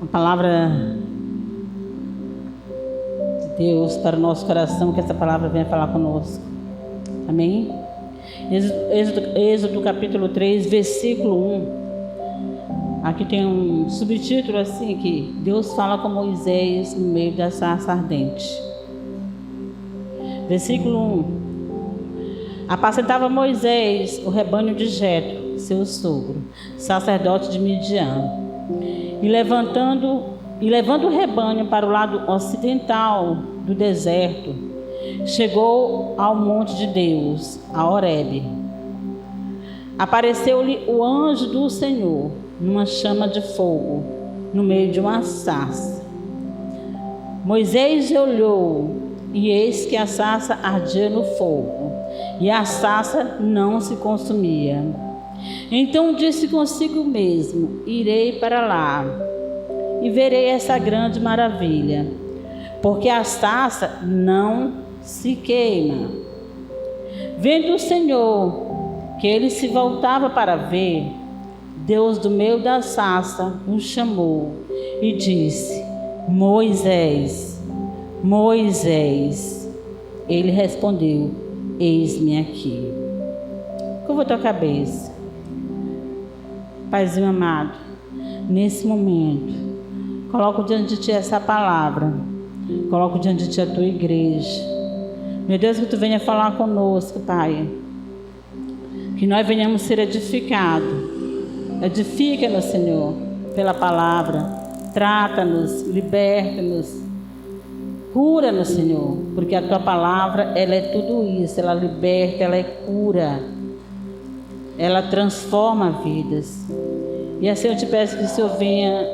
A palavra de Deus para o nosso coração, que essa palavra venha falar conosco. Amém? Êxodo capítulo 3, versículo 1. Aqui tem um subtítulo assim, que Deus fala com Moisés no meio da sarça ardente. Versículo 1. Apacentava Moisés o rebanho de Jetro, seu sogro, sacerdote de Midian. E levando o rebanho para o lado ocidental do deserto, chegou ao monte de Deus, a Horebe. Apareceu-lhe o anjo do Senhor, numa chama de fogo, no meio de uma sarça. Moisés olhou, e eis que a sarça ardia no fogo, e a sarça não se consumia. Então disse consigo mesmo: irei para lá, e verei essa grande maravilha, porque a sarça não se queima. Vendo o Senhor que ele se voltava para ver, Deus do meio da sarça o chamou e disse: Moisés, Moisés. Ele respondeu: eis-me aqui. Curva a tua cabeça. Paizinho amado, nesse momento, coloco diante de ti essa palavra, coloco diante de ti a tua igreja. Meu Deus, que tu venha falar conosco, Pai, que nós venhamos ser edificados. Edifica-nos, Senhor, pela palavra, trata-nos, liberta-nos, cura-nos, Senhor, porque a tua palavra, ela é tudo isso, ela liberta, ela é cura, ela transforma vidas. E assim eu te peço que o Senhor venha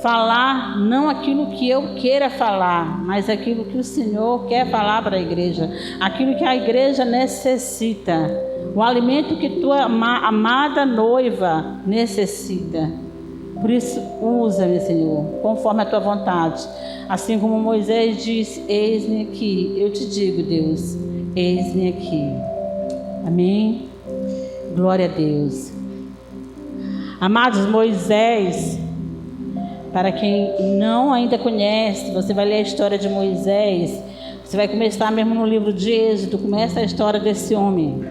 falar, não aquilo que eu queira falar, mas aquilo que o Senhor quer falar para a igreja, aquilo que a igreja necessita, o alimento que tua amada noiva necessita. Por isso, usa-me, Senhor, conforme a tua vontade. Assim como Moisés disse: eis-me aqui. Eu te digo, Deus, eis-me aqui. Amém? Glória a Deus. Amados, Moisés, para quem não ainda conhece, você vai ler a história de Moisés. Você vai começar mesmo no livro de Êxodo. Começa a história desse homem.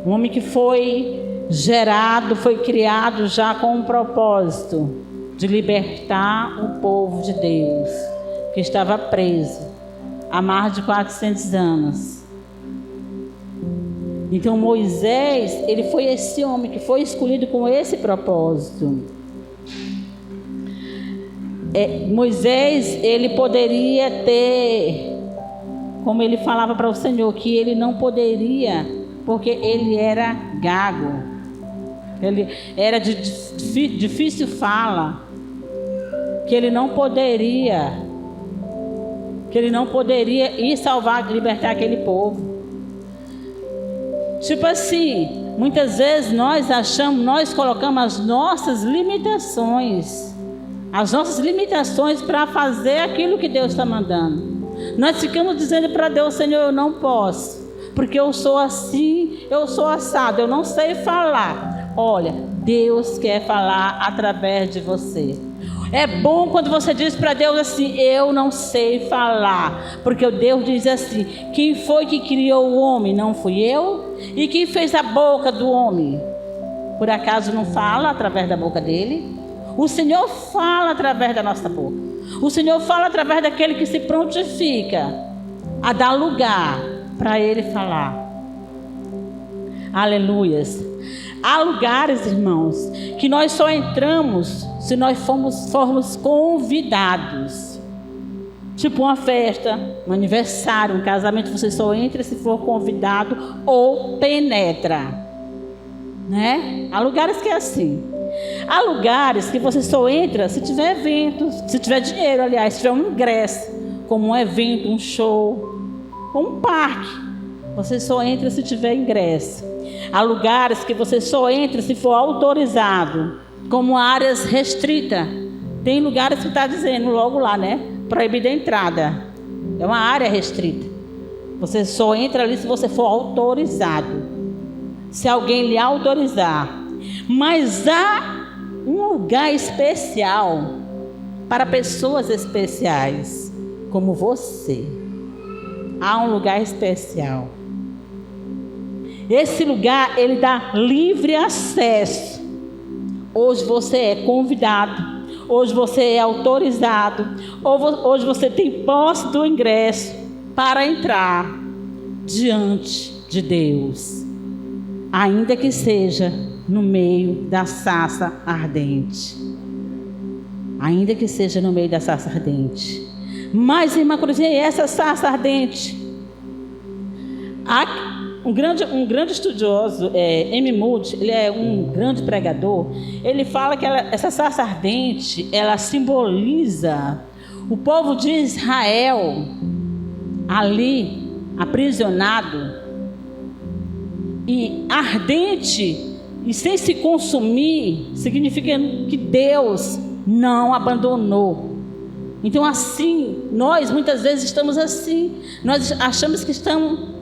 Um homem que foi gerado, foi criado já com um propósito de libertar o povo de Deus, que estava preso há mais de 400 anos. Então Moisés, ele foi esse homem que foi escolhido com esse propósito. Moisés, ele poderia ter, como ele falava para o Senhor, que ele não poderia, porque ele era gago, ele era de difícil fala, que ele não poderia ir salvar, libertar aquele povo. Tipo assim, muitas vezes nós colocamos as nossas limitações para fazer aquilo que Deus está mandando. Nós ficamos dizendo para Deus: Senhor, eu não posso, porque eu sou assim, eu sou assado, eu não sei falar. Olha, Deus quer falar através de você. É bom quando você diz para Deus assim: eu não sei falar, porque Deus diz assim: quem foi que criou o homem? Não fui eu? E quem fez a boca do homem? Por acaso não fala através da boca dele? O Senhor fala através da nossa boca. O Senhor fala através daquele que se prontifica a dar lugar para Ele falar. Aleluias. Há lugares, irmãos, que nós só entramos se nós formos convidados. Tipo uma festa, um aniversário, um casamento, você só entra se for convidado ou penetra, né? Há lugares que é assim. Há lugares que você só entra se tiver evento, se tiver dinheiro, aliás, se tiver um ingresso, como um evento, um show, um parque. Você só entra se tiver ingresso. Há lugares que você só entra se for autorizado, como áreas restritas. Tem lugares que está dizendo logo lá, né? Proibida a entrada. É uma área restrita. Você só entra ali se você for autorizado. Se alguém lhe autorizar. Mas há um lugar especial para pessoas especiais como você. Há um lugar especial. Esse lugar, ele dá livre acesso. Hoje você é convidado. Hoje você é autorizado. Hoje você tem posse do ingresso para entrar diante de Deus. Ainda que seja no meio da sarça ardente. Ainda que seja no meio da sarça ardente. Mas, irmã Cruzinha, essa sarça ardente? Um grande estudioso, M. Moody, ele é um grande pregador. Ele fala que essa sarça ardente, ela simboliza o povo de Israel ali, aprisionado, e ardente e sem se consumir, significa que Deus não abandonou. Então, assim, nós muitas vezes estamos assim. Nós achamos que estamos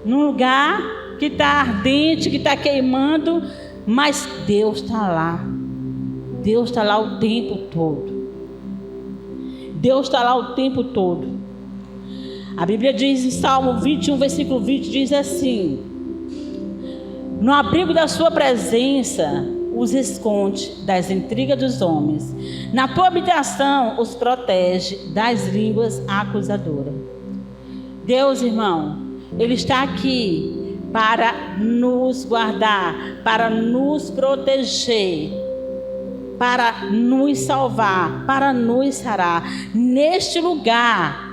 num lugar que está ardente, que está queimando, mas Deus está lá. Deus está lá o tempo todo. Deus está lá o tempo todo. A Bíblia diz em Salmo 21, versículo 20, diz assim: no abrigo da sua presença os esconde das intrigas dos homens. Na tua habitação os protege das línguas acusadoras. Deus, irmão, Ele está aqui para nos guardar, para nos proteger, para nos salvar, para nos sarar. Neste lugar,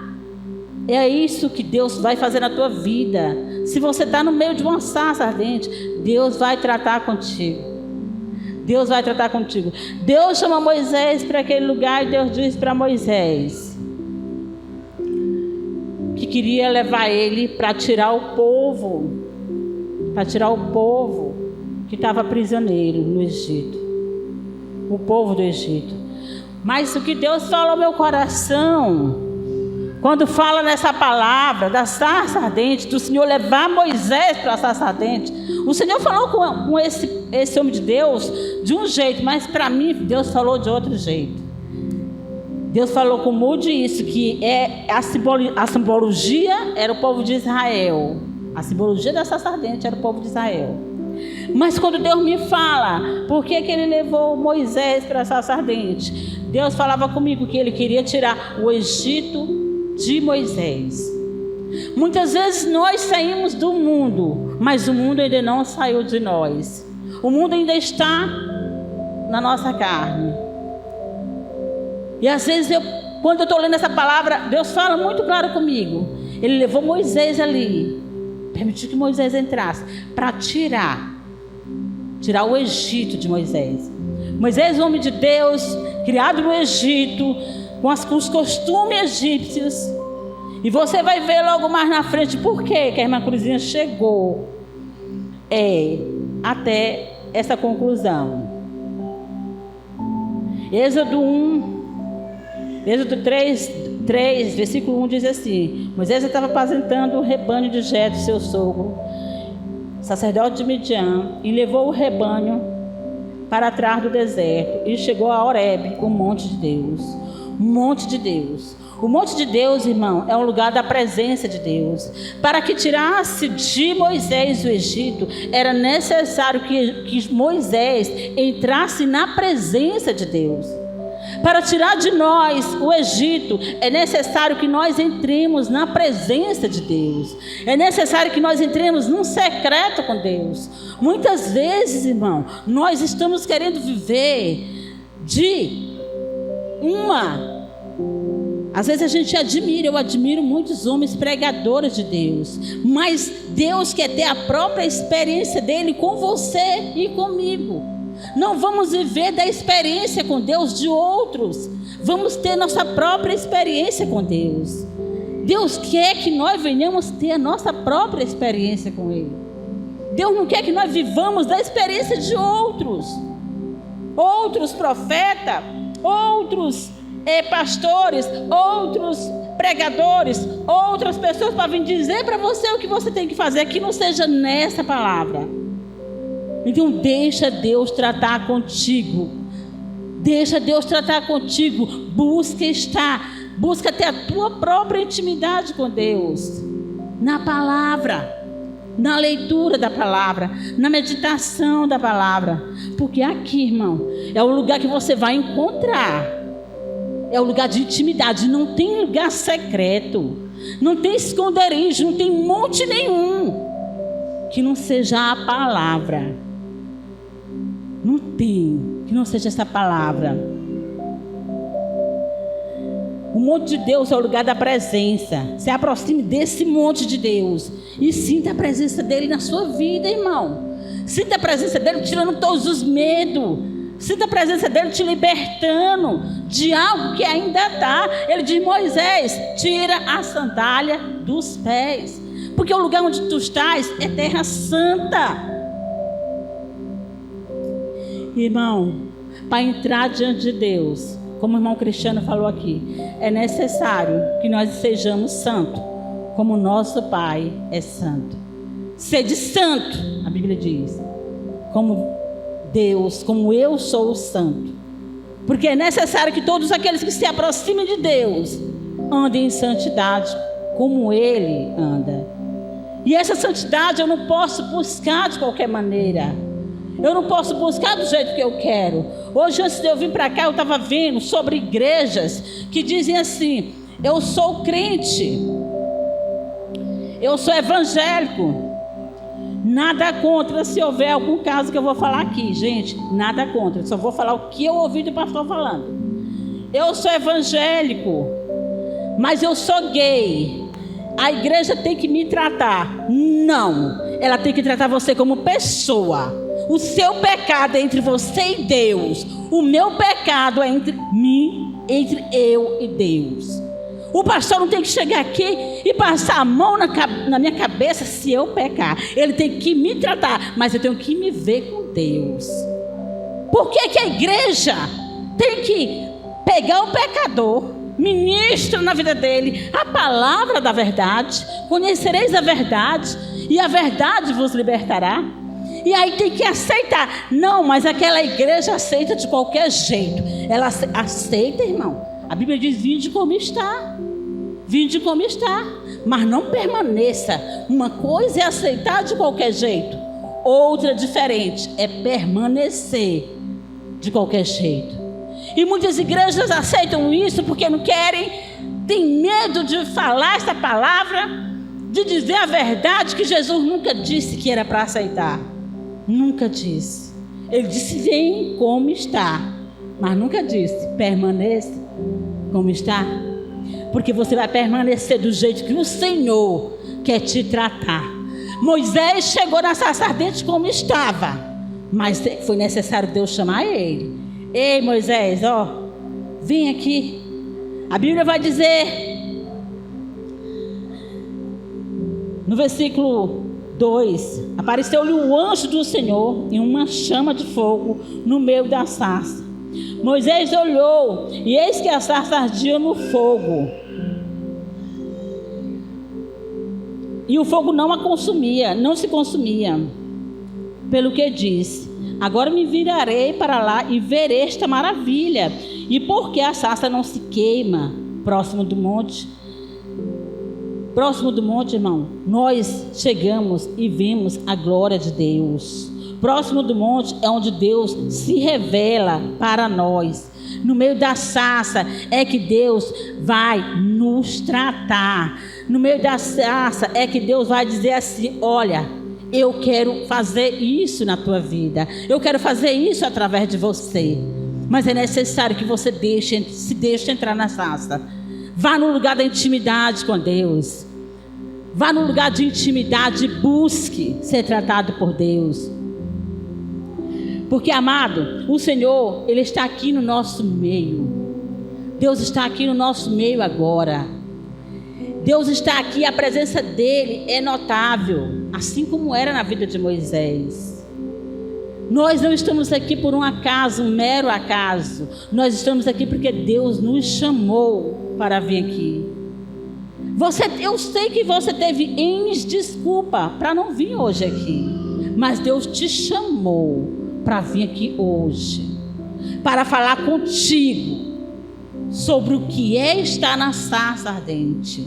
é isso que Deus vai fazer na tua vida. Se você está no meio de uma sarça ardente, Deus vai tratar contigo. Deus vai tratar contigo. Deus chama Moisés para aquele lugar e Deus diz para Moisés que queria levar ele para tirar o povo, que estava prisioneiro no Egito, o povo do Egito. Mas o que Deus fala ao meu coração, quando fala nessa palavra da sarça ardente, do Senhor levar Moisés para a sarça ardente, o Senhor falou com esse homem de Deus de um jeito, mas para mim Deus falou de outro jeito. Deus falou com Moody isso, que a simbologia era o povo de Israel. A simbologia da sarça ardente era o povo de Israel. Mas quando Deus me fala, por que Ele levou Moisés para a sarça ardente? Deus falava comigo que Ele queria tirar o Egito de Moisés. Muitas vezes nós saímos do mundo, mas o mundo ainda não saiu de nós. O mundo ainda está na nossa carne. E às vezes quando eu estou lendo essa palavra, Deus fala muito claro comigo. Ele levou Moisés ali, permitiu que Moisés entrasse para tirar o Egito de Moisés. Moisés, homem de Deus, criado no Egito, com os costumes egípcios. E você vai ver logo mais na frente por que a irmã Cruzinha chegou até essa conclusão. Êxodo 3, versículo 1 diz assim: Moisés estava apacentando o rebanho de Jetro, seu sogro, sacerdote de Midian, e levou o rebanho para trás do deserto e chegou a Horebe, o monte de Deus. O monte de Deus. O monte de Deus, irmão, é um lugar da presença de Deus. Para que tirasse de Moisés o Egito, era necessário que Moisés entrasse na presença de Deus. Para tirar de nós o Egito, é necessário que nós entremos na presença de Deus. É necessário que nós entremos num secreto com Deus. Muitas vezes, irmão, nós estamos querendo viver às vezes a gente eu admiro muitos homens pregadores de Deus, mas Deus quer ter a própria experiência dele com você e comigo. Não vamos viver da experiência com Deus de outros, vamos ter nossa própria experiência com Deus. Deus quer que nós venhamos ter a nossa própria experiência com Ele. Deus não quer que nós vivamos da experiência de outros profetas, outros pastores, outros pregadores, outras pessoas para vir dizer para você o que você tem que fazer, que não seja nessa palavra. Então deixa Deus tratar contigo. Deixa Deus tratar contigo. Busca ter a tua própria intimidade com Deus. Na palavra, na leitura da palavra, na meditação da palavra. Porque aqui, irmão, é o lugar que você vai encontrar. É o lugar de intimidade. Não tem lugar secreto. Não tem esconderijo. Não tem monte nenhum que não seja a palavra. Não tem que não seja essa palavra. O monte de Deus é o lugar da presença. Se aproxime desse monte de Deus e sinta a presença dele na sua vida, irmão. Sinta a presença dele tirando todos os medos. Sinta a presença dele te libertando de algo que ainda está. Ele diz: Moisés, tira a sandália dos pés, porque o lugar onde tu estás é terra santa. Irmão, para entrar diante de Deus, como o irmão Cristiano falou aqui, é necessário que nós sejamos santos, como nosso Pai é santo. Sede santo, a Bíblia diz, como Deus, como eu sou santo. Porque é necessário que todos aqueles que se aproximem de Deus andem em santidade, como Ele anda. E essa santidade eu não posso buscar de qualquer maneira. Eu não posso buscar do jeito que eu quero. Hoje, antes de eu vir para cá, eu estava vendo sobre igrejas que dizem assim: eu sou crente, eu sou evangélico. Nada contra se houver algum caso que eu vou falar aqui, gente. Nada contra, só vou falar o que eu ouvi do pastor falando. Eu sou evangélico, mas eu sou gay. A igreja tem que me tratar. Não, ela tem que tratar você como pessoa. O seu pecado é entre você e Deus. O meu pecado é entre mim, entre eu e Deus. O pastor não tem que chegar aqui e passar a mão na minha cabeça se eu pecar. Ele tem que me tratar, mas eu tenho que me ver com Deus. Por que a igreja tem que pegar o pecador, ministra na vida dele a palavra da verdade? Conhecereis a verdade e a verdade vos libertará. E aí tem que aceitar. Não, mas aquela igreja aceita de qualquer jeito. Ela aceita, irmão. A Bíblia diz: vinde como está. Vinde como está. Mas não permaneça. Uma coisa é aceitar de qualquer jeito. Outra diferente é permanecer de qualquer jeito. E muitas igrejas aceitam isso porque não querem, têm medo de falar essa palavra, de dizer a verdade que Jesus nunca disse que era para aceitar. Nunca disse. Ele disse: vem como está. Mas nunca disse: permaneça como está. Porque você vai permanecer do jeito que o Senhor quer te tratar. Moisés chegou na sarça ardente como estava, mas foi necessário Deus chamar ele. Ei, Moisés, vem aqui. A Bíblia vai dizer no versículo 2: apareceu-lhe um anjo do Senhor em uma chama de fogo no meio da sarça. Moisés olhou e eis que a sarça ardia no fogo, e o fogo não se consumia. Pelo que disse: agora me virarei para lá e verei esta maravilha. E por que a sarça não se queima próximo do monte? Próximo do monte, irmão, nós chegamos e vimos a glória de Deus. Próximo do monte é onde Deus se revela para nós. No meio da sarça é que Deus vai nos tratar. No meio da sarça é que Deus vai dizer assim: olha, eu quero fazer isso na tua vida. Eu quero fazer isso através de você. Mas é necessário que você se deixe entrar na sarça. Vá no lugar da intimidade com Deus. Vá no lugar de intimidade e busque ser tratado por Deus. Porque, amado, o Senhor, Ele está aqui no nosso meio. Deus está aqui no nosso meio agora. Deus está aqui, a presença dEle é notável, assim como era na vida de Moisés. Nós não estamos aqui por um acaso, um mero acaso. Nós estamos aqui porque Deus nos chamou para vir aqui. Eu sei que você teve N desculpa para não vir hoje aqui, mas Deus te chamou para vir aqui hoje, para falar contigo sobre o que é estar na sarça ardente.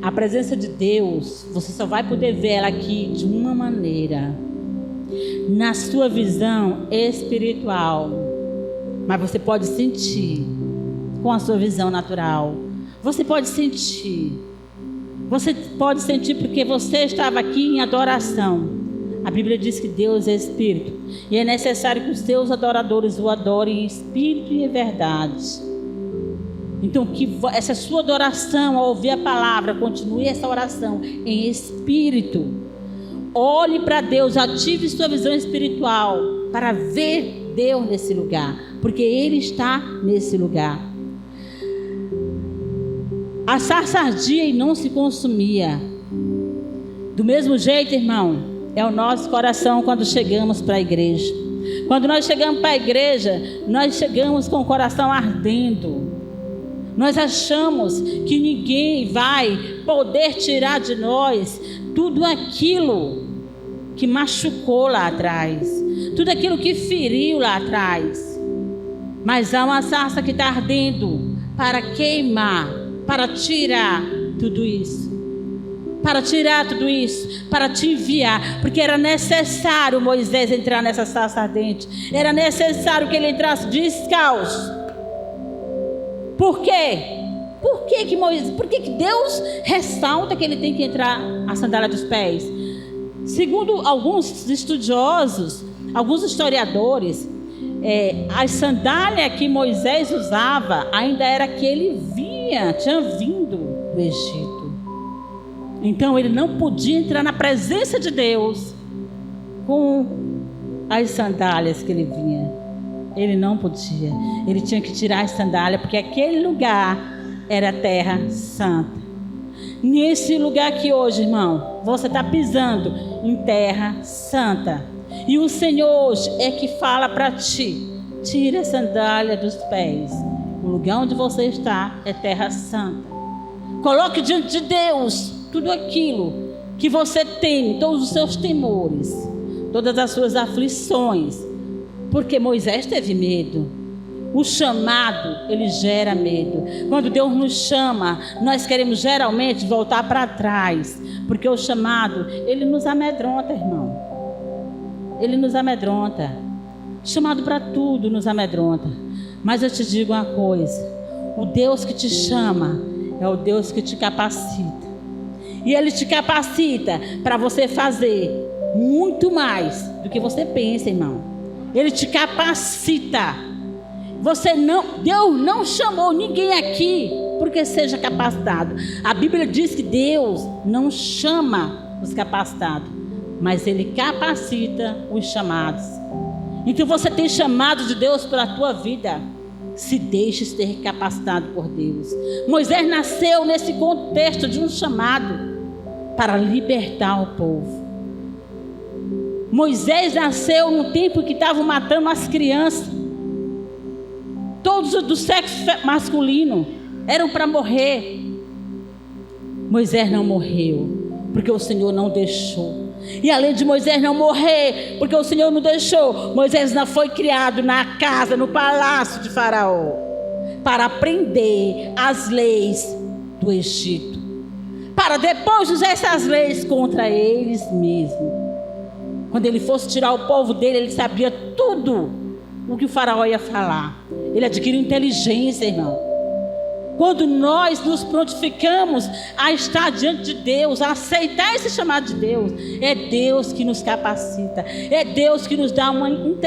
A presença de Deus, você só vai poder ver ela aqui de uma maneira, na sua visão espiritual. Mas você pode sentir com a sua visão natural. Você pode sentir. Você pode sentir porque você estava aqui em adoração. A Bíblia diz que Deus é Espírito. E é necessário que os seus adoradores o adorem em Espírito e em verdade. Então, que essa sua adoração, ao ouvir a palavra, continue essa oração em Espírito. Olhe para Deus, ative sua visão espiritual para ver Deus nesse lugar. Porque Ele está nesse lugar. A sarça ardia e não se consumia. Do mesmo jeito, irmão, é o nosso coração quando chegamos para a igreja. Quando nós chegamos para a igreja, nós chegamos com o coração ardendo. Nós achamos que ninguém vai poder tirar de nós tudo aquilo que machucou lá atrás, tudo aquilo que feriu lá atrás. Mas há uma sarça que está ardendo para queimar, para tirar tudo isso. Para tirar tudo isso, para te enviar, porque era necessário Moisés entrar nessa sarça ardente. Era necessário que ele entrasse descalço. Por quê? Por que Deus ressalta que ele tem que entrar a sandália dos pés? Segundo alguns estudiosos, alguns historiadores, a sandália que Moisés usava ainda era que ele tinha vindo do Egito. Então ele não podia entrar na presença de Deus com as sandálias que ele vinha. Ele não podia. Ele tinha que tirar as sandálias, porque aquele lugar era terra santa. Nesse lugar aqui hoje, irmão, você está pisando em terra santa. E o Senhor hoje é que fala para ti: tira a sandália dos pés. O lugar onde você está é terra santa. Coloque diante de Deus tudo aquilo que você tem, todos os seus temores, todas as suas aflições. Porque Moisés teve medo. O chamado, ele gera medo. Quando Deus nos chama, nós queremos geralmente voltar para trás. Porque o chamado, ele nos amedronta, irmão. Ele nos amedronta. Chamado para tudo nos amedronta. Mas eu te digo uma coisa: o Deus que te chama é o Deus que te capacita. E Ele te capacita para você fazer muito mais do que você pensa, irmão. Ele te capacita. Deus não chamou ninguém aqui porque seja capacitado. A Bíblia diz que Deus não chama os capacitados, mas Ele capacita os chamados. Então você tem chamado de Deus para a tua vida. Se deixe ser capacitado por Deus. Moisés nasceu nesse contexto de um chamado para libertar o povo. Moisés nasceu no tempo que estavam matando as crianças. Todos do sexo masculino eram para morrer. Moisés não morreu, porque o Senhor não deixou. E além de Moisés não morrer, porque o Senhor não deixou, Moisés não foi criado na casa, no palácio de Faraó, para aprender as leis do Egito, para depois usar essas leis contra eles mesmos. Quando ele fosse tirar o povo dele, ele sabia tudo o que o Faraó ia falar. Ele adquiriu inteligência, irmão. Quando nós nos prontificamos a estar diante de Deus, a aceitar esse chamado de Deus, é Deus que nos capacita. É Deus que nos dá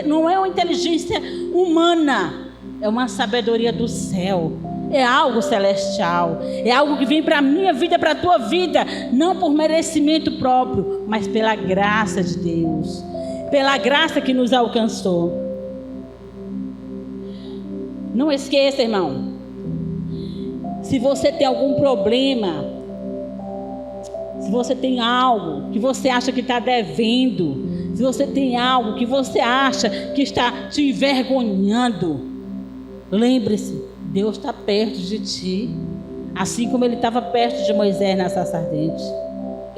não é uma inteligência humana, é uma sabedoria do céu. É algo celestial, é algo que vem para a minha vida, para a tua vida, não por merecimento próprio, mas pela graça de Deus, pela graça que nos alcançou. Não esqueça, irmão, se você tem algum problema, se você tem algo que você acha que está devendo, se você tem algo que você acha que está te envergonhando, lembre-se, Deus está perto de ti, assim como Ele estava perto de Moisés na sarça ardente.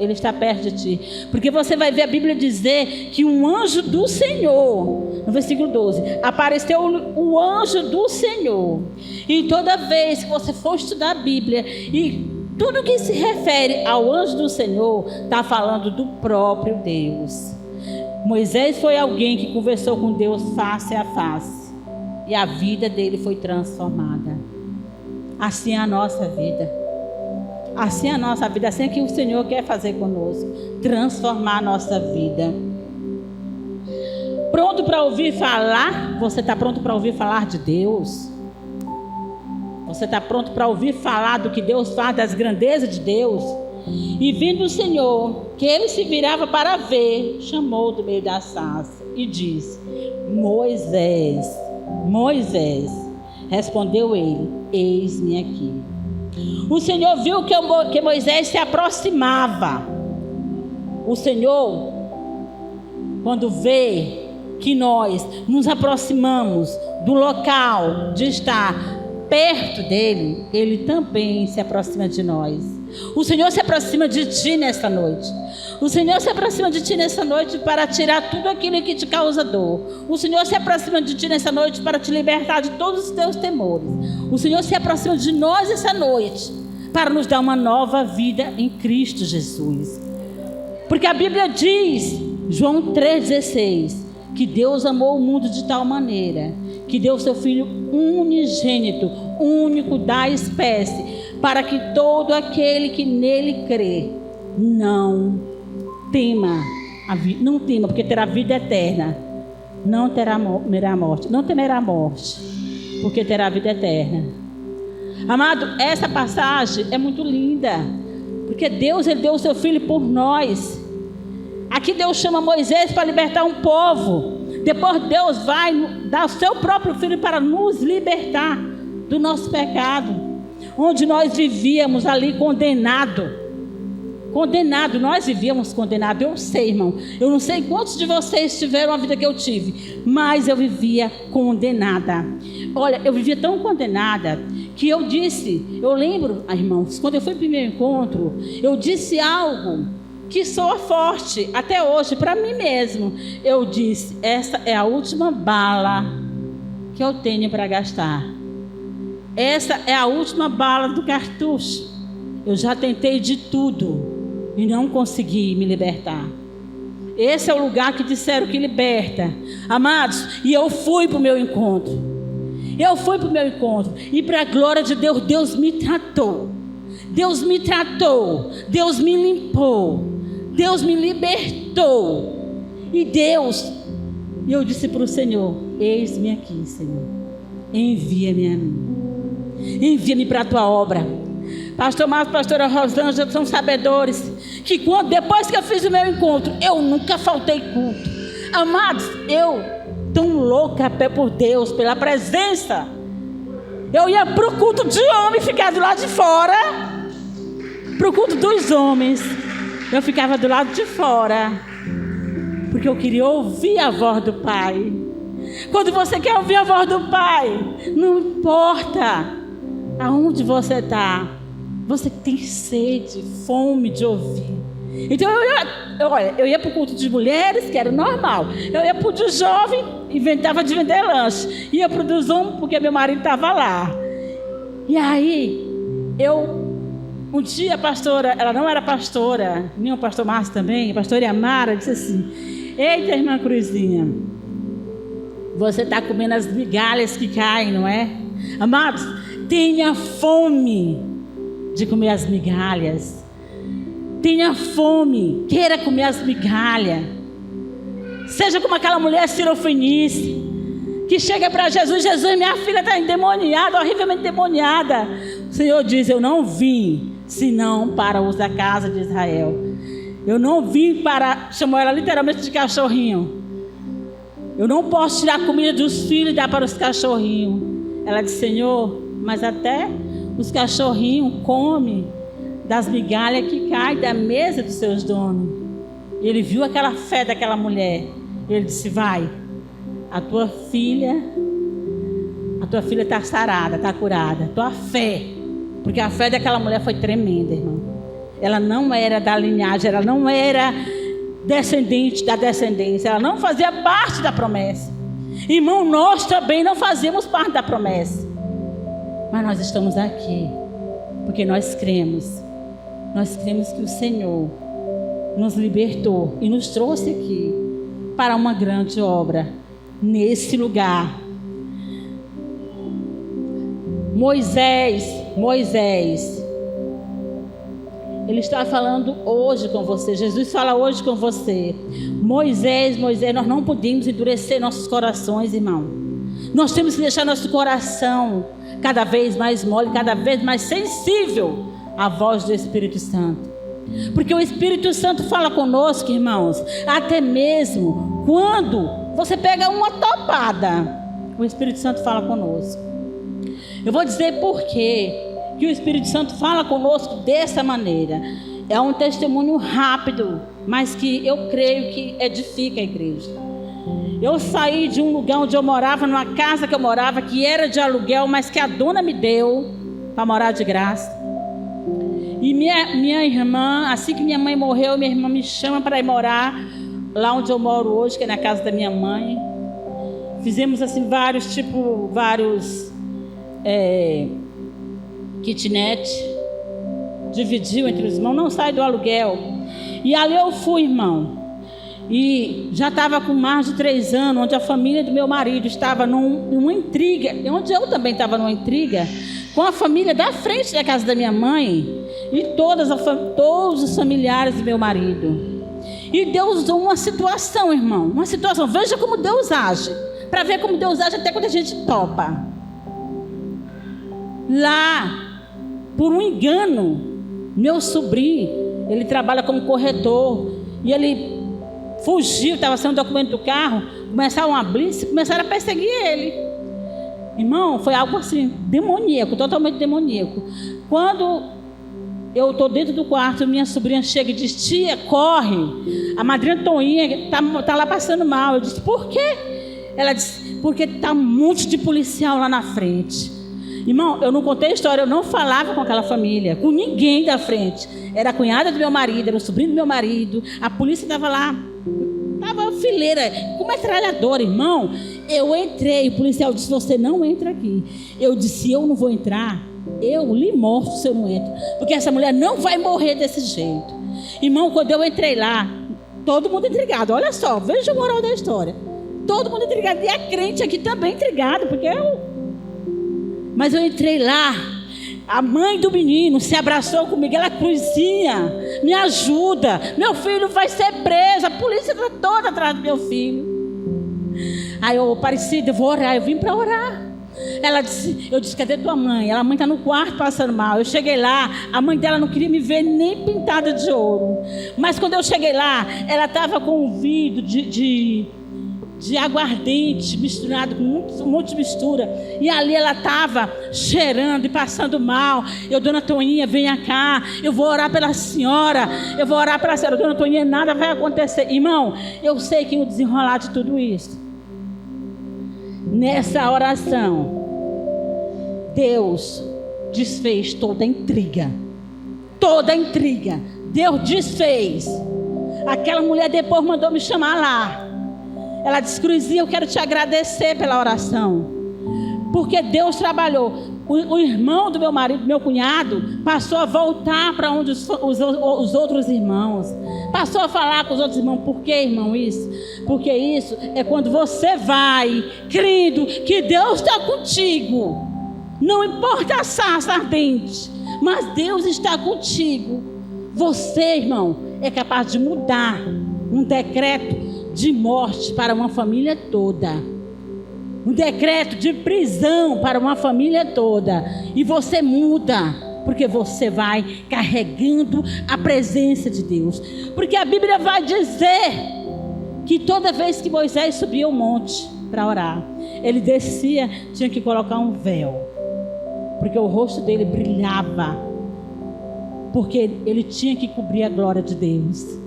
Ele está perto de ti. Porque você vai ver a Bíblia dizer que um anjo do Senhor, no versículo 12, apareceu o anjo do Senhor. E toda vez que você for estudar a Bíblia, e tudo que se refere ao anjo do Senhor, está falando do próprio Deus. Moisés foi alguém que conversou com Deus face a face. E a vida dele foi transformada. Assim é a nossa vida. Assim é a nossa vida. Assim é que o Senhor quer fazer conosco. Transformar a nossa vida. Pronto para ouvir falar? Você está pronto para ouvir falar de Deus? Você está pronto para ouvir falar do que Deus faz, das grandezas de Deus? E vindo o Senhor, que ele se virava para ver, chamou do meio da sarça e disse: Moisés, Moisés. Respondeu ele: eis-me aqui. O Senhor viu que Moisés se aproximava. O Senhor, quando vê que nós nos aproximamos do local de estar perto dele, ele também se aproxima de nós. O Senhor se aproxima de ti nesta noite. O Senhor se aproxima de ti nessa noite para tirar tudo aquilo que te causa dor. O Senhor se aproxima de ti nessa noite para te libertar de todos os teus temores. O Senhor se aproxima de nós essa noite para nos dar uma nova vida em Cristo Jesus. Porque a Bíblia diz, João 3,16, que Deus amou o mundo de tal maneira que deu seu Filho unigênito, único da espécie, para que todo aquele que nele crê não tema, não tema, porque terá vida eterna. Não temerá morte. Não temerá morte, porque terá vida eterna. Amado, essa passagem é muito linda, porque Deus, ele deu o seu Filho por nós. Aqui Deus chama Moisés para libertar um povo. Depois Deus vai dar o seu próprio Filho para nos libertar do nosso pecado, onde nós vivíamos ali condenado, nós vivíamos condenados. Eu sei, irmão, eu não sei quantos de vocês tiveram a vida que eu tive, mas eu vivia condenada. Olha, eu vivia tão condenada que eu lembro, irmãos, quando eu fui para o meu encontro, eu disse algo que soa forte até hoje para mim mesmo. Eu disse: essa é a última bala que eu tenho para gastar. Essa é a última bala do cartucho. Eu já tentei de tudo e não consegui me libertar. Esse é o lugar que disseram que liberta, amados. E eu fui para o meu encontro. E para a glória de Deus, Deus me tratou. Deus me limpou. Deus me libertou. E eu disse para o Senhor: eis-me aqui, Senhor. Envia-me a mim. Envia-me para a tua obra. Pastor Marcos, pastora Rosângela são sabedores que depois que eu fiz o meu encontro, eu nunca faltei culto. Amados, eu tão louca por Deus, pela presença, eu ia para o culto de homem, ficar do lado de fora. Para o culto dos homens, eu ficava do lado de fora, porque eu queria ouvir a voz do Pai. Quando você quer ouvir a voz do Pai, não importa aonde você está, você tem sede, fome de ouvir. Então eu ia para o culto de mulheres, que era normal. Eu ia para o de jovem, inventava de vender lanche. Ia para o dos homens, porque meu marido estava lá. E aí, um dia a pastora, ela não era pastora, nem o pastor Márcio também, a pastora Yamara disse assim: eita, irmã Cruzinha, você está comendo as migalhas que caem, não é? Amados, tenha fome de comer as migalhas. Tenha fome, queira comer as migalhas. Seja como aquela mulher sirofenícia que chega para Jesus: Jesus, minha filha está endemoniada, horrivelmente endemoniada. O Senhor diz: eu não vim senão para os da casa de Israel. Eu não vim para... Chamou ela literalmente de cachorrinho. Eu não posso tirar a comida dos filhos e dar para os cachorrinhos. Ela disse: Senhor, mas até os cachorrinhos comem das migalhas que caem da mesa dos seus donos. Ele viu aquela fé daquela mulher. Ele disse: vai, a tua filha está sarada, está curada. Tua fé, porque a fé daquela mulher foi tremenda, irmão. ela não era da linhagem, ela não era descendente da descendência, ela não fazia parte da promessa. Irmão, nós também não fazemos parte da promessa, mas nós estamos aqui porque nós cremos que o Senhor nos libertou e nos trouxe aqui para uma grande obra nesse lugar. Moisés, ele está falando hoje com você. Jesus fala hoje com você. Moisés, nós não podemos endurecer nossos corações, irmão. Nós temos que deixar nosso coração cada vez mais mole, cada vez mais sensível à voz do Espírito Santo. Porque o Espírito Santo fala conosco, irmãos, até mesmo quando você pega uma topada, o Espírito Santo fala conosco. Eu vou dizer por quê que o Espírito Santo fala conosco dessa maneira. É um testemunho rápido, mas que eu creio que edifica a igreja. Eu saí de um lugar onde eu morava, numa casa que eu morava, que era de aluguel, mas que a dona me deu para morar de graça. E minha irmã, assim que minha mãe morreu, minha irmã me chama para ir morar lá onde eu moro hoje, que é na casa da minha mãe. Fizemos assim vários kitnet, dividiu entre os irmãos, não sai do aluguel. E ali eu fui, irmão, e já estava com mais de 3 anos, onde a família do meu marido estava numa intriga, onde eu também estava numa intriga, com a família da frente da casa da minha mãe, e todos os familiares do meu marido. E Deus usou uma situação, irmão, uma situação, veja como Deus age, para ver como Deus age até quando a gente topa. Lá, por um engano, meu sobrinho, ele trabalha como corretor, e ele fugiu, estava sem o documento do carro, começaram a blitz, começaram a perseguir ele. Irmão, foi algo assim, demoníaco, totalmente demoníaco. Quando eu estou dentro do quarto, minha sobrinha chega e diz: tia, corre, a madrinha Toinha está lá passando mal. Eu disse: por quê? Ela disse: porque está um monte de policial lá na frente. Irmão, eu não contei a história, eu não falava com aquela família, com ninguém da frente. Era a cunhada do meu marido, era o sobrinho do meu marido, a polícia estava lá, estava fileira, com metralhadora, irmão. Eu entrei, o policial disse: você não entra aqui. Eu disse: eu não vou entrar, eu lhe mostro se eu não entro, porque essa mulher não vai morrer desse jeito. Irmão, quando eu entrei lá, todo mundo intrigado, olha só, veja o moral da história. Todo mundo intrigado, e a crente aqui também intrigado, porque Mas eu entrei lá, a mãe do menino se abraçou comigo, ela: Cruzinha, me ajuda, meu filho vai ser preso, a polícia está toda atrás do meu filho. Aí eu: Aparecida, eu vou orar, eu vim para orar. Eu disse: cadê tua mãe? A mãe está no quarto passando mal. Eu cheguei lá, a mãe dela não queria me ver nem pintada de ouro. Mas quando eu cheguei lá, ela estava com um vidro de aguardente misturado com um monte de mistura, e ali ela estava cheirando e passando mal. Eu: dona Toinha, venha cá, eu vou orar pela senhora, dona Toinha, nada vai acontecer. Irmão, eu sei que o desenrolar de tudo isso, nessa oração, Deus desfez toda a intriga, Deus desfez. Aquela mulher depois mandou me chamar lá. Ela disse: Cruzinha, eu quero te agradecer pela oração, porque Deus trabalhou. O irmão do meu marido, meu cunhado, passou a voltar para onde os outros irmãos, passou a falar com os outros irmãos. Por que, irmão, isso? Porque isso é quando você vai crendo que Deus está contigo. Não importa a sarça ardente, mas Deus está contigo. Você, irmão, é capaz de mudar um decreto de morte para uma família toda, um decreto de prisão para uma família toda, e você muda, porque você vai carregando a presença de Deus. Porque a Bíblia vai dizer que toda vez que Moisés subia o monte para orar, ele descia, tinha que colocar um véu, porque o rosto dele brilhava, porque ele tinha que cobrir a glória de Deus.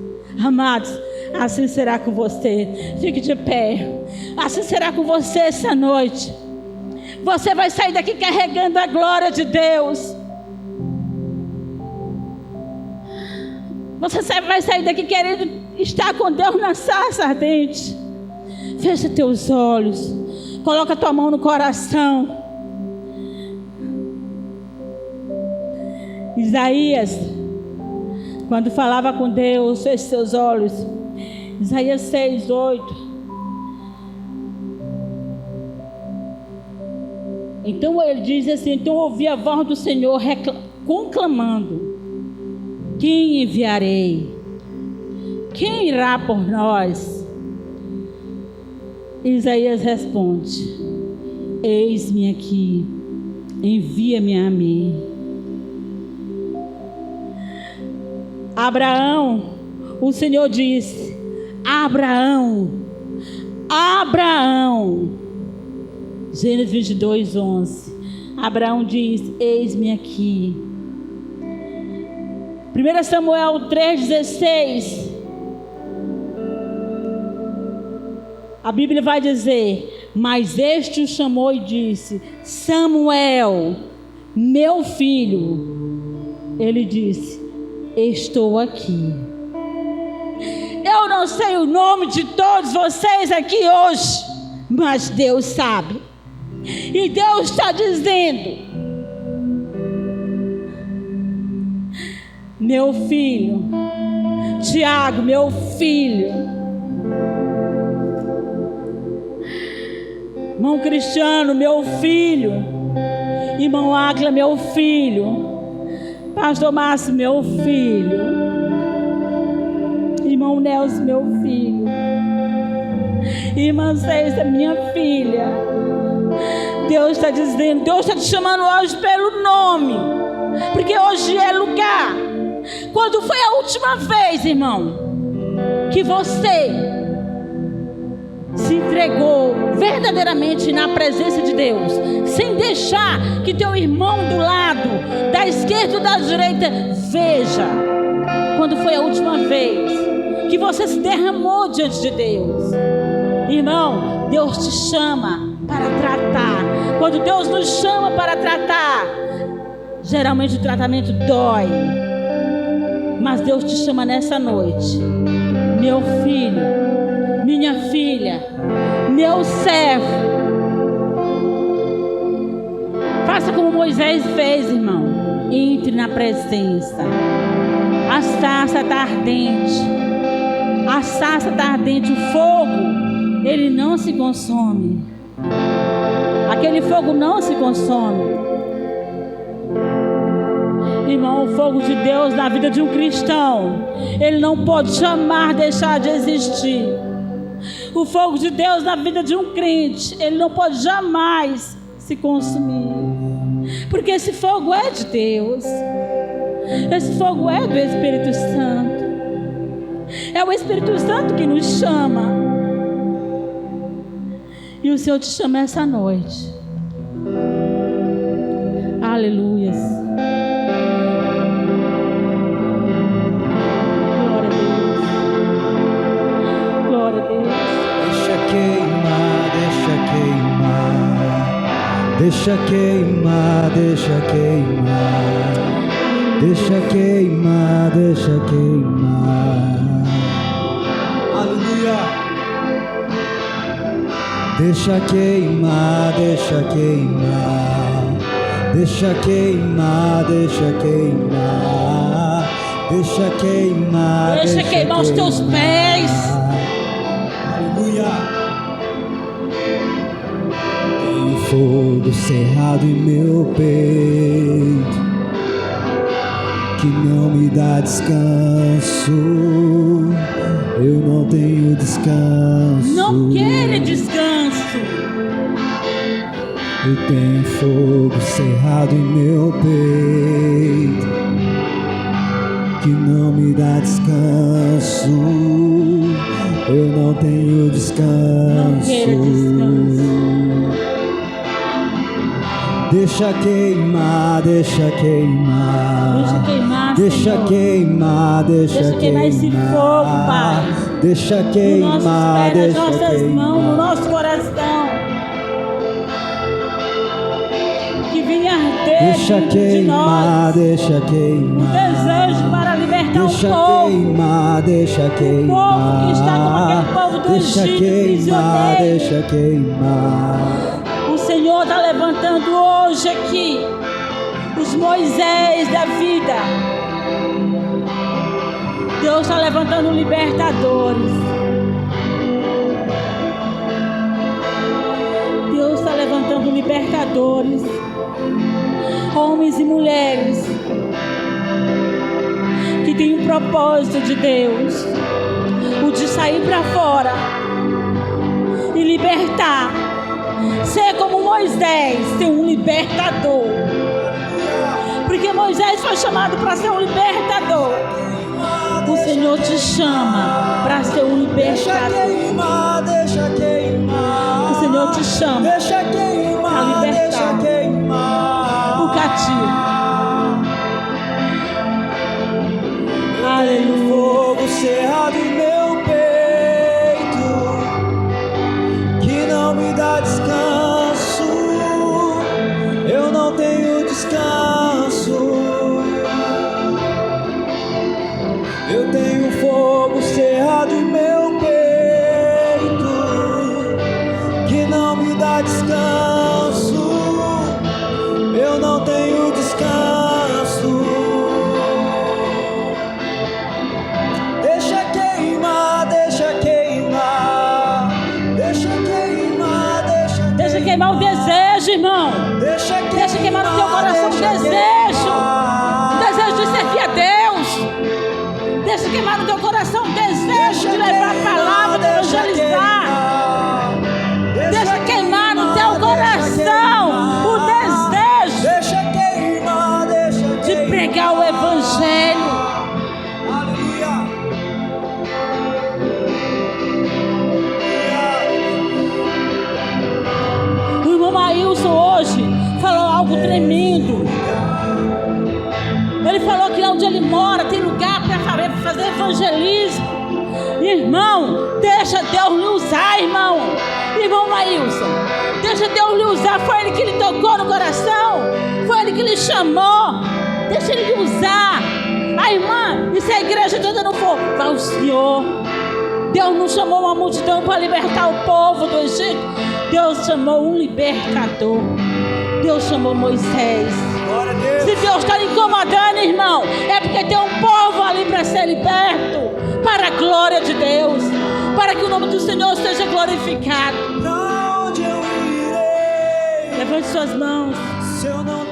Amados, assim será com você. Fique de pé. Assim será com você essa noite. Você vai sair daqui carregando a glória de Deus. Você vai sair daqui querendo estar com Deus na sarça ardente. Fecha teus olhos. Coloca tua mão no coração. Isaías, quando falava com Deus, feche seus olhos. Isaías 6:8. Então ele diz assim: então ouvi a voz do Senhor conclamando: quem enviarei? Quem irá por nós? Isaías responde: eis-me aqui, envia-me a mim. Abraão, o Senhor disse: Abraão, Abraão. Gênesis 22:11. Abraão diz: eis-me aqui. 1 Samuel 3:16. A Bíblia vai dizer: mas este o chamou e disse: Samuel, meu filho. Ele disse: estou aqui. Eu não sei o nome de todos vocês aqui hoje, mas Deus sabe. E Deus está dizendo: meu filho, Tiago, meu filho, irmão Cristiano, meu filho, irmão Áquila, meu filho, pastor Márcio, meu filho, irmão Nelson, meu filho, irmã Ceisa, minha filha. Deus está dizendo, Deus está te chamando hoje pelo nome, porque hoje é lugar. Quando foi a última vez, irmão, que você se entregou verdadeiramente na presença de Deus, sem deixar que teu irmão do lado, da esquerda ou da direita, veja? Quando foi a última vez que você se derramou diante de Deus? Irmão, Deus te chama para tratar. Quando Deus nos chama para tratar, geralmente o tratamento dói, mas Deus te chama nessa noite: meu filho, minha filha, meu servo. Faça como Moisés fez, irmão. Entre na presença. A sarça está ardente. A sarça está ardente. O fogo, ele não se consome. Aquele fogo não se consome. Irmão, o fogo de Deus na vida de um cristão, ele não pode jamais deixar de existir. O fogo de Deus na vida de um crente, ele não pode jamais se consumir, porque esse fogo é de Deus. Esse fogo é do Espírito Santo. É o Espírito Santo que nos chama. E o Senhor te chama essa noite. Aleluias. Glória a Deus. Glória a Deus. Deixa queimar, deixa queimar. Deixa queimar, deixa queimar. Deixa queimar, deixa queimar. Aleluia. Deixa queimar, deixa queimar. Deixa queimar, deixa queimar. Deixa queimar, deixa queimar os teus pés. Aleluia. Tem fogo cerrado em meu peito que não me dá descanso. Eu não tenho descanso. Não quero descanso. Eu tenho fogo cerrado em meu peito que não me dá descanso. Eu não tenho descanso. Não quero descanso. Deixa queimar, deixa queimar. Deixa queimar, deixa Senhor. Queimar, deixa queimar esse fogo, Pai. Deixa queimar, deixa queimar. nas nossas mãos, no nosso coração. Que vinha arder deixa dentro queimar, de nós. Deixa queimar. Um desejo para libertar libertar deixa o povo. queimar, deixa O povo que está como aquele povo do deixa Egito, queimar, prisioneiro. deixa queimar. O Senhor está levantando hoje aqui os Moisés da vida. Deus está levantando libertadores. Deus está levantando libertadores. Homens e mulheres que têm um propósito de Deus, o de sair para fora e libertar. Ser como Moisés, ser um libertador. Porque Moisés foi chamado para ser um libertador. O Senhor te chama para ser um libertador. Deixa queimar. O Senhor te chama Deixa queimar, para libertar deixa queimar. o cativo. Aleluia. Fogo cerrado em meu peito, que não me dá descanso. Eu não tenho descanso. Eu tenho fogo cerrado em meu peito, que não me dá descanso. Eu não tenho descanso. Deixa queimar, deixa queimar. Deixa queimar, Deixa queimar o desejo, irmão. Deixa queimar no teu coração o desejo. O desejo de servir a Deus. Deixa queimar no teu coração o desejo de levar a palavra, de evangelizar. Deixa queimar no teu coração o desejo Deixa queimar, de pregar o evangelho. Aleluia. O irmão Ailson hoje falou algo tremendo. Ele falou que lá onde ele mora tem lugar para fazer evangelismo. Irmão, deixa Deus lhe usar, irmão. Irmão Ailson, deixa Deus lhe usar. Foi Ele que lhe tocou no coração. Foi Ele que lhe chamou. Deixa Ele lhe usar. A irmã, e se a igreja toda não for, vai o Senhor. Deus não chamou uma multidão para libertar o povo do Egito. Deus chamou um libertador. Deus chamou Moisés. Se Deus está lhe incomodando, irmão, é porque tem um povo ali para ser liberto, para a glória de Deus, para que o nome do Senhor seja glorificado. Pra onde eu irei? Levante suas mãos. Se eu não